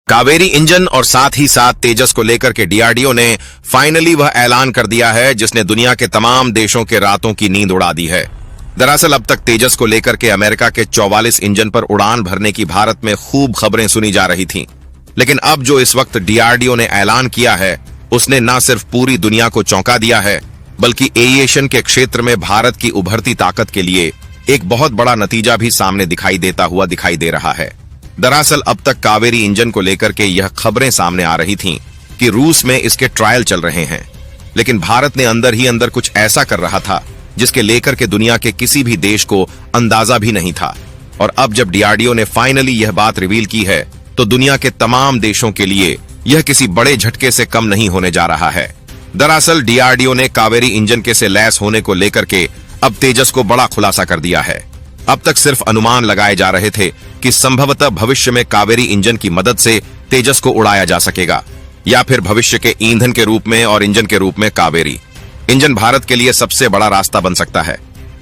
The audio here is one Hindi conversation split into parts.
कावेरी इंजन और साथ ही साथ तेजस को लेकर के डीआरडीओ ने फाइनली वह ऐलान कर दिया है जिसने दुनिया के तमाम देशों के रातों की नींद उड़ा दी है। दरअसल अब तक तेजस को लेकर के अमेरिका के 44 इंजन पर उड़ान भरने की भारत में खूब खबरें सुनी जा रही थीं, लेकिन अब जो इस वक्त डीआरडीओ ने ऐलान किया है उसने न सिर्फ पूरी दुनिया को चौंका दिया है बल्कि एविएशन के क्षेत्र में भारत की उभरती ताकत के लिए एक बहुत बड़ा नतीजा भी सामने दिखाई दे रहा है। दरअसल अब तक कावेरी इंजन को लेकर के यह खबरें सामने आ रही थीं कि रूस में इसके ट्रायल चल रहे हैं, लेकिन भारत ने अंदर ही अंदर कुछ ऐसा कर रहा था जिसके लेकर के दुनिया के किसी भी देश को अंदाजा भी नहीं था। और अब जब डीआरडीओ ने फाइनली यह बात रिवील की है तो दुनिया के तमाम देशों के लिए यह किसी बड़े झटके से कम नहीं होने जा रहा है। दरअसल डीआरडीओ ने कावेरी इंजन के से लैस होने को लेकर के अब तेजस को बड़ा खुलासा कर दिया है। अब तक सिर्फ अनुमान लगाए जा रहे थे कि संभवतः भविष्य में कावेरी इंजन की मदद से तेजस को उड़ाया जा सकेगा, या फिर भविष्य के ईंधन के रूप में और इंजन के रूप में कावेरी इंजन भारत के लिए सबसे बड़ा रास्ता बन सकता है।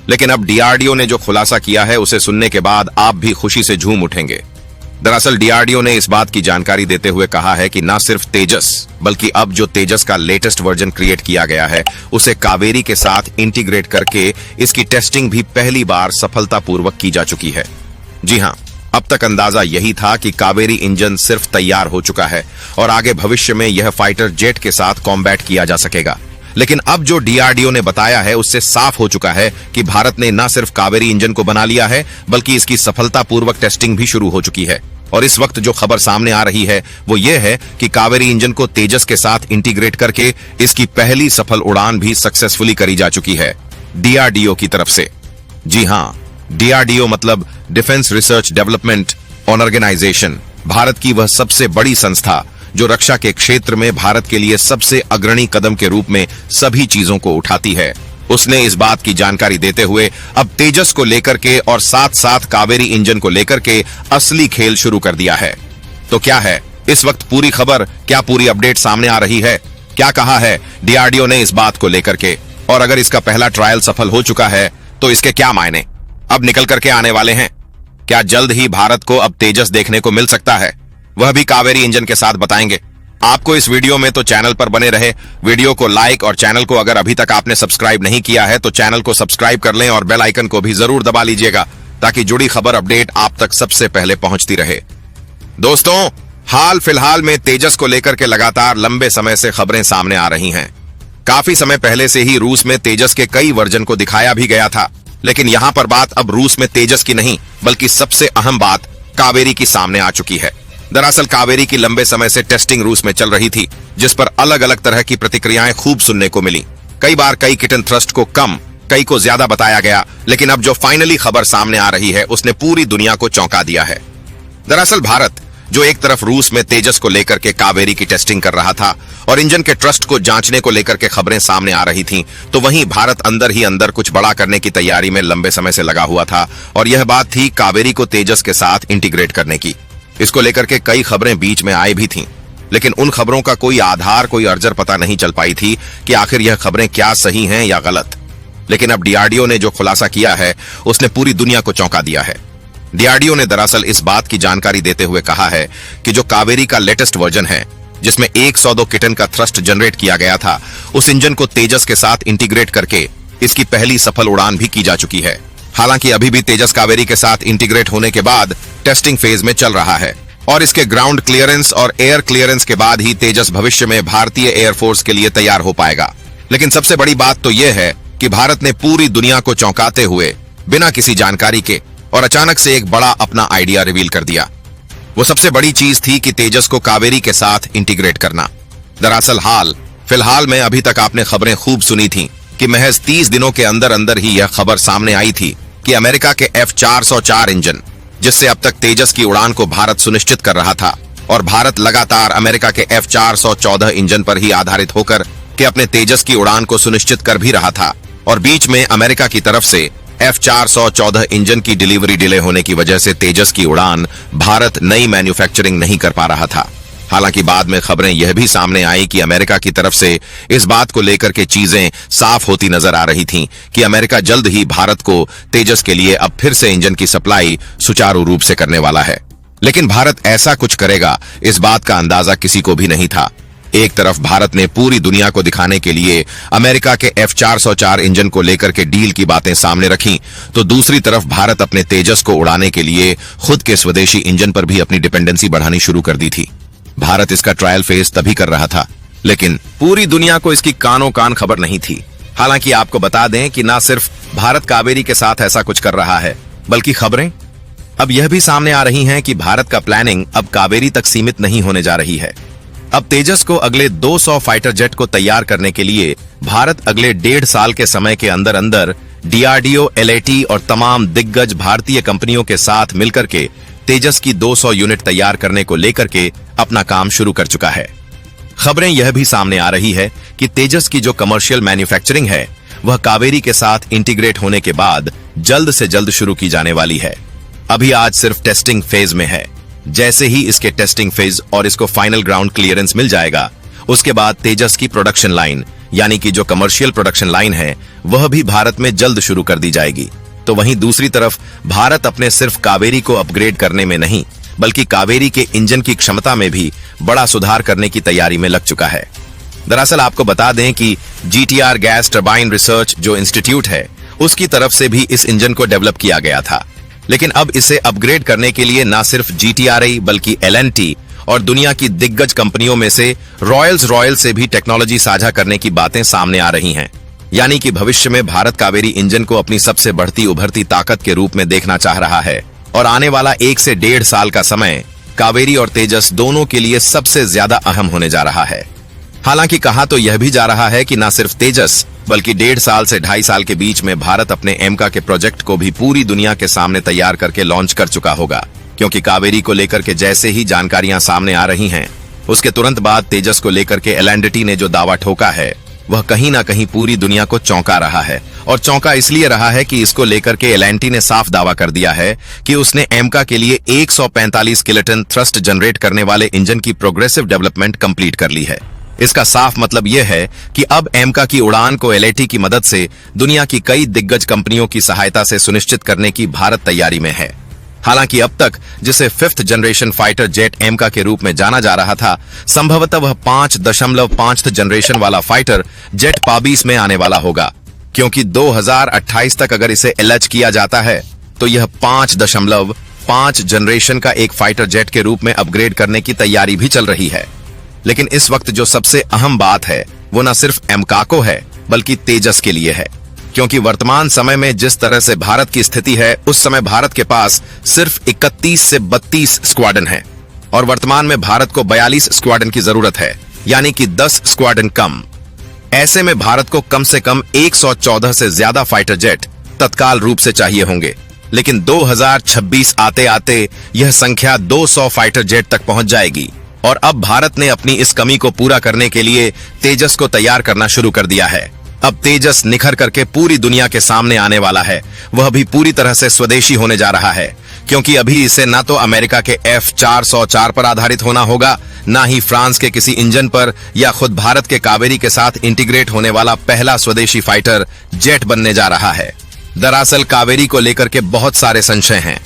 लेकिन अब डीआरडीओ ने जो खुलासा किया है उसे सुनने के बाद आप भी खुशी से झूम उठेंगे। दरअसल डीआरडीओ ने इस बात की जानकारी देते हुए कहा है कि न सिर्फ तेजस बल्कि अब जो तेजस का लेटेस्ट वर्जन क्रिएट किया गया है उसे कावेरी के साथ इंटीग्रेट करके इसकी टेस्टिंग भी पहली बार सफलतापूर्वक की जा चुकी है। जी हां, अब तक अंदाजा यही था कि कावेरी इंजन सिर्फ तैयार हो चुका है और आगे भविष्य में यह फाइटर जेट के साथ कॉम्बैट किया जा सकेगा। लेकिन अब जो डीआरडीओ ने बताया है उससे साफ हो चुका है कि भारत ने न सिर्फ कावेरी इंजन को बना लिया है बल्कि इसकी सफलतापूर्वक टेस्टिंग भी शुरू हो चुकी है। और इस वक्त जो खबर सामने आ रही है वो ये है कि कावेरी इंजन को तेजस के साथ इंटीग्रेट करके इसकी पहली सफल उड़ान भी सक्सेसफुली करी जा चुकी है डीआरडीओ की तरफ से। जी हां, डीआरडीओ मतलब defence research development organisation, Bharat की वह सबसे बड़ी संस्था जो रक्षा के क्षेत्र में भारत के लिए सबसे अग्रणी कदम के रूप में सभी चीजों को उठाती है। उसने इस बात की जानकारी देते हुए अब तेजस को लेकर के और साथ साथ कावेरी इंजन को लेकर के असली खेल शुरू कर दिया है। तो क्या है इस वक्त पूरी खबर, क्या पूरी अपडेट सामने आ रही है, क्या कहा है डीआरडीओ ने इस बात को लेकर के, और अगर इसका पहला ट्रायल सफल हो चुका है तो इसके क्या मायने अब निकल करके आने वाले हैं? क्या जल्द ही भारत को अब तेजस देखने को मिल सकता है, वह भी कावेरी इंजन के साथ बताएंगे। आपको इस वीडियो में तो चैनल पर बने रहे, वीडियो को लाइक और चैनल को अगर अभी तक आपने सब्सक्राइब नहीं किया है तो चैनल को सब्सक्राइब कर लें और बेल आइकन को भी जरूर दबा लीजिएगा ताकि जुड़ी खबर अपडेट आप तक सबसे पहले पहुंचती रहे। दोस्तों, हाल फिलहाल में तेजस को लेकर के लगातार लंबे समय से खबरें सामने आ रही हैं। काफी समय पहले से ही रूस में तेजस के कई वर्जन को दिखाया भी गया था, लेकिन यहां पर बात अब रूस में तेजस की नहीं बल्कि सबसे अहम बात कावेरी की सामने आ चुकी है। दरअसल कावेरी की लंबे समय से टेस्टिंग रूस में चल रही थी जिस पर अलग अलग तरह की प्रतिक्रियाएं खूब सुनने को मिली। कई बार कई किटन थ्रस्ट को कम, कई को ज्यादा बताया गया, लेकिन अब जो फाइनली खबर सामने आ रही है उसने पूरी दुनिया को चौंका दिया है। दरअसल भारत जो एक तरफ रूस में तेजस को लेकर के कावेरी की टेस्टिंग कर रहा था और इंजन के ट्रस्ट को जांचने को लेकर के खबरें सामने आ रही थीं, तो वहीं भारत अंदर ही अंदर कुछ बड़ा करने की तैयारी में लंबे समय से लगा हुआ था और यह बात थी कावेरी को तेजस के साथ इंटीग्रेट करने की। इसको लेकर के कई खबरें बीच में आई भी थीं, लेकिन उन खबरों का कोई आधार, कोई अर्जर पता नहीं चल पाई थी कि आखिर यह खबरें क्या सही हैं या गलत। लेकिन अब डीआरडीओ ने जो खुलासा किया है उसने पूरी दुनिया को चौंका दिया है। डीआरडीओ ने दरअसल इस बात की जानकारी देते हुए कहा है कि जो कावेरी का लेटेस्ट वर्जन है जिसमें 102 किटन का थ्रस्ट जनरेट किया गया था, उस इंजन को तेजस के साथ इंटीग्रेट करके इसकी पहली सफल उड़ान भी की जा चुकी है। हालांकि अभी भी तेजस कावेरी के साथ इंटीग्रेट होने के बाद टेस्टिंग फेज में चल रहा है और इसके ग्राउंड क्लियरेंस और एयर क्लियरेंस के बाद ही तेजस भविष्य में भारतीय एयरफोर्स के लिए तैयार हो पाएगा। लेकिन सबसे बड़ी बात तो यह है कि भारत ने पूरी दुनिया को चौंकाते हुए बिना किसी जानकारी के और अचानक से एक बड़ा अपना आइडिया रिवील कर दिया। वो सबसे बड़ी चीज थी कि तेजस को कावेरी के साथ इंटीग्रेट करना। दरअसल हाल फिलहाल में अभी तक आपने खबरें खूब सुनी थी कि महज 30 दिनों के अंदर अंदर ही यह खबर सामने आई थी कि अमेरिका के F404 इंजन, जिससे अब तक तेजस की उड़ान को भारत सुनिश्चित कर रहा था, और भारत लगातार अमेरिका के F414 इंजन पर ही आधारित होकर के अपने तेजस की उड़ान को सुनिश्चित कर भी रहा था, और बीच में अमेरिका की तरफ से F414 इंजन की डिलीवरी डिले होने की वजह से तेजस की उड़ान भारत नई मैन्युफैक्चरिंग नहीं कर पा रहा था। हालांकि बाद में खबरें यह भी सामने आई कि अमेरिका की तरफ से इस बात को लेकर के चीजें साफ होती नजर आ रही थीं कि अमेरिका जल्द ही भारत को तेजस के लिए अब फिर से इंजन की सप्लाई सुचारू रूप से करने वाला है। लेकिन भारत ऐसा कुछ करेगा, इस बात का अंदाजा किसी को भी नहीं था। एक तरफ भारत ने पूरी दुनिया को दिखाने के लिए अमेरिका के F404 इंजन को लेकर के डील की बातें सामने रखी, तो दूसरी तरफ भारत अपने तेजस को उड़ाने के लिए खुद के स्वदेशी इंजन पर भी अपनी डिपेंडेंसी बढ़ानी शुरू कर दी थी। भारत इसका ट्रायल फेज तभी कर रहा था, लेकिन पूरी दुनिया को इसकी कानों कान खबर नहीं थी। हालांकि आपको बता दें कि ना सिर्फ भारत कावेरी के साथ ऐसा कुछ कर रहा है, बल्कि खबरें अब यह भी सामने आ रही हैं कि भारत का प्लानिंग अब कावेरी तक सीमित नहीं होने जा रही है। अब तेजस को अगले 200 फाइटर जेट को तैयार करने के लिए भारत अगले 1.5 साल के समय के अंदर अंदर DRDO, LAT और तमाम दिग्गज भारतीय कंपनियों के साथ मिलकर के तेजस की 200 यूनिट तैयार करने को लेकर के अपना काम शुरू कर चुका है। खबरें यह भी सामने आ रही है कि तेजस की जो कमर्शियल मैन्युफैक्चरिंग है वह कावेरी के साथ इंटीग्रेट होने के बाद जल्द से जल्द शुरू की जाने वाली है। अभी आज सिर्फ टेस्टिंग फेज में है। जैसे ही इसके टेस्टिंग फेज और इसको फाइनल ग्राउंड क्लियरेंस मिल जाएगा, उसके बाद तेजस की प्रोडक्शन लाइन यानी कि जो कमर्शियल प्रोडक्शन लाइन है वह भी भारत में जल्द शुरू कर दी जाएगी। तो वहीं दूसरी तरफ भारत अपने सिर्फ कावेरी को अपग्रेड करने में नहीं, बल्कि कावेरी के इंजन की क्षमता में भी बड़ा सुधार करने की तैयारी में लग चुका है। दरअसल आपको बता दें कि GTR गैस टरबाइन रिसर्च जो इंस्टीट्यूट है उसकी तरफ से भी इस इंजन को डेवलप किया गया था, लेकिन अब इसे अपग्रेड करने के लिए न सिर्फ GTRI बल्कि LNT और दुनिया की दिग्गज कंपनियों में से रॉयल से भी टेक्नोलॉजी साझा करने की बातें सामने आ रही हैं। यानी कि भविष्य में भारत कावेरी इंजन को अपनी सबसे बढ़ती उभरती ताकत के रूप में देखना चाह रहा है और आने वाला 1 से 1.5 साल का समय कावेरी और तेजस दोनों के लिए सबसे ज्यादा अहम होने जा रहा है। हालांकि कहा तो यह भी जा रहा है कि न सिर्फ तेजस बल्कि 1.5 साल से 2.5 साल के बीच में भारत अपने एमका के प्रोजेक्ट को भी पूरी दुनिया के सामने तैयार करके लॉन्च कर चुका होगा, क्योंकि कावेरी को लेकर के जैसे ही जानकारियां सामने आ रही हैं उसके तुरंत बाद तेजस को लेकर के LNT ने जो दावा ठोका है वह कहीं ना कहीं पूरी दुनिया को चौंका रहा है। और चौंका इसलिए रहा है कि इसको लेकर के LNT ने साफ दावा कर दिया है कि उसने एमका के लिए 145 किलोटन थ्रस्ट जनरेट करने वाले इंजन की प्रोग्रेसिव डेवलपमेंट कंप्लीट कर ली है। इसका साफ मतलब यह है कि अब एमका की उड़ान को LAT की मदद से दुनिया की कई दिग्गज कंपनियों की सहायता से सुनिश्चित करने की भारत तैयारी में है। हालांकि अब तक जिसे 5th जनरेशन फाइटर जेट एमका के रूप में जाना जा रहा था, संभवतः वह 5.5th जनरेशन वाला फाइटर जेट पाबीस में आने वाला होगा, क्योंकि 2028 तक अगर इसे LH किया जाता है तो यह 5.5 जनरेशन का एक फाइटर जेट के रूप में अपग्रेड करने की तैयारी भी चल रही है। लेकिन इस वक्त जो सबसे अहम बात है वो न सिर्फ एमका को है बल्कि तेजस के लिए है, क्योंकि वर्तमान समय में जिस तरह से भारत की स्थिति है उस समय भारत के पास सिर्फ 31 से 32 स्क्वाड्रन है और वर्तमान में भारत को 42 स्क्वाड्रन की जरूरत है, यानी कि 10 स्क्वाड्रन कम। ऐसे में भारत को कम से कम 114 से ज्यादा फाइटर जेट तत्काल रूप से चाहिए होंगे, लेकिन 2026 आते आते यह संख्या 200 फाइटर जेट तक पहुंच जाएगी। और अब भारत ने अपनी इस कमी को पूरा करने के लिए तेजस को तैयार करना शुरू कर दिया है। अब तेजस निखर करके पूरी दुनिया के सामने आने वाला है, वह भी पूरी तरह से स्वदेशी होने जा रहा है, क्योंकि अभी इसे ना तो अमेरिका के F404 पर आधारित होना होगा, ना ही फ्रांस के किसी इंजन पर, या खुद भारत के कावेरी के साथ इंटीग्रेट होने वाला पहला स्वदेशी फाइटर जेट बनने जा रहा है। दरअसल कावेरी को लेकर के बहुत सारे संशय हैं।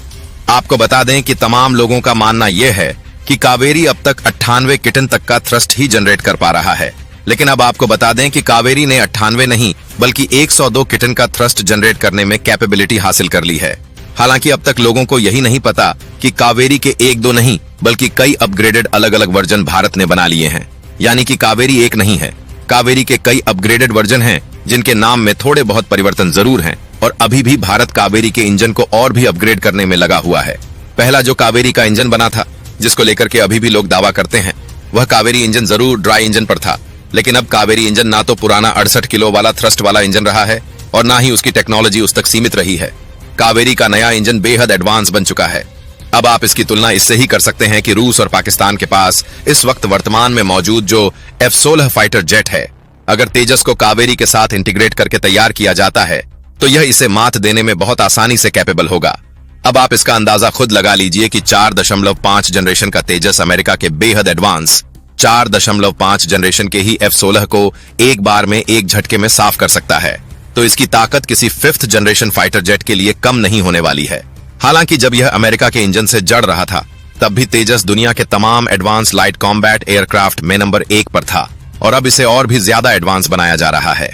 आपको बता दें कि तमाम लोगों का मानना यह है कि कावेरी अब तक 98 किटन तक का थ्रस्ट ही जनरेट कर पा रहा है, लेकिन अब आपको बता दें कि कावेरी ने 98 नहीं बल्कि 102 किटन का थ्रस्ट जनरेट करने में कैपेबिलिटी हासिल कर ली है। हालांकि अब तक लोगों को यही नहीं पता कि कावेरी के 1-2 नहीं बल्कि कई अपग्रेडेड अलग अलग वर्जन भारत ने बना लिए हैं। यानी कि कावेरी एक नहीं है, कावेरी के कई अपग्रेडेड वर्जन हैं जिनके नाम में थोड़े बहुत परिवर्तन जरूर हैं, और अभी भी भारत कावेरी के इंजन को और भी अपग्रेड करने में लगा हुआ है। पहला जो कावेरी का इंजन बना था, जिसको लेकर के अभी भी लोग दावा करते हैं, वह कावेरी इंजन जरूर ड्राई इंजन पर था, लेकिन अब कावेरी इंजन ना तो पुराना 68 किलो वाला थ्रस्ट वाला इंजन रहा है और ना ही उसकी टेक्नोलॉजी उस तक सीमित रही है। कावेरी का नया इंजन बेहद एडवांस बन चुका है। अब आप इसकी तुलना इससे ही कर सकते हैं कि रूस और पाकिस्तान के पास इस वक्त वर्तमान में मौजूद जो F-16 फाइटर जेट है, अगर तेजस को कावेरी के साथ इंटीग्रेट करके तैयार किया जाता है तो यह इसे मात देने में बहुत आसानी से कैपेबल होगा। अब आप इसका अंदाजा खुद लगा लीजिए कि 4.5 जनरेशन का तेजस अमेरिका के बेहद एडवांस 4.5 जनरेशन के ही F-16 को एक बार में एक झटके में साफ कर सकता है, तो इसकी ताकत किसी 5th जनरेशन फाइटर जेट के लिए कम नहीं होने वाली है। हालांकि जब यह अमेरिका के इंजन से जड़ रहा था तब भी तेजस दुनिया के तमाम एडवांस लाइट कॉम्बैट एयरक्राफ्ट में नंबर 1 पर था और अब इसे और भी ज्यादा एडवांस बनाया जा रहा है।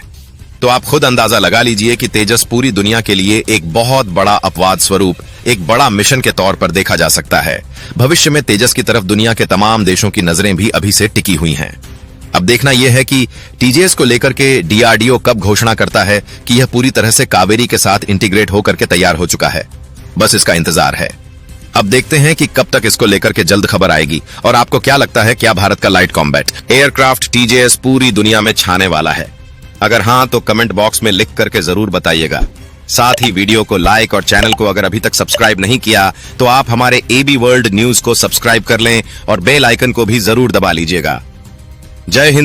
तो आप खुद अंदाजा लगा लीजिए कि तेजस पूरी दुनिया के लिए एक बहुत बड़ा अपवाद स्वरूप, एक बड़ा मिशन के तौर पर देखा जा सकता है। भविष्य में तेजस की तरफ दुनिया के तमाम देशों की नजरें भी अभी से टिकी हुई हैं। अब देखना यह है कि टीजेएस को लेकर के डीआरडीओ कब घोषणा करता है कि यह पूरी तरह से कावेरी के साथ इंटीग्रेट होकर के तैयार हो चुका है। बस इसका इंतजार है। अब देखते हैं कि कब तक इसको लेकर के जल्द खबर आएगी। और आपको क्या लगता है, क्या भारत का लाइट कॉम्बैट एयरक्राफ्ट टीजेएस पूरी दुनिया में छाने वाला है? अगर हां तो कमेंट बॉक्स में लिख करके जरूर बताइएगा। साथ ही वीडियो को लाइक और चैनल को अगर अभी तक सब्सक्राइब नहीं किया तो आप हमारे एबी वर्ल्ड न्यूज को सब्सक्राइब कर लें और बेल आइकन को भी जरूर दबा लीजिएगा। जय हिंद।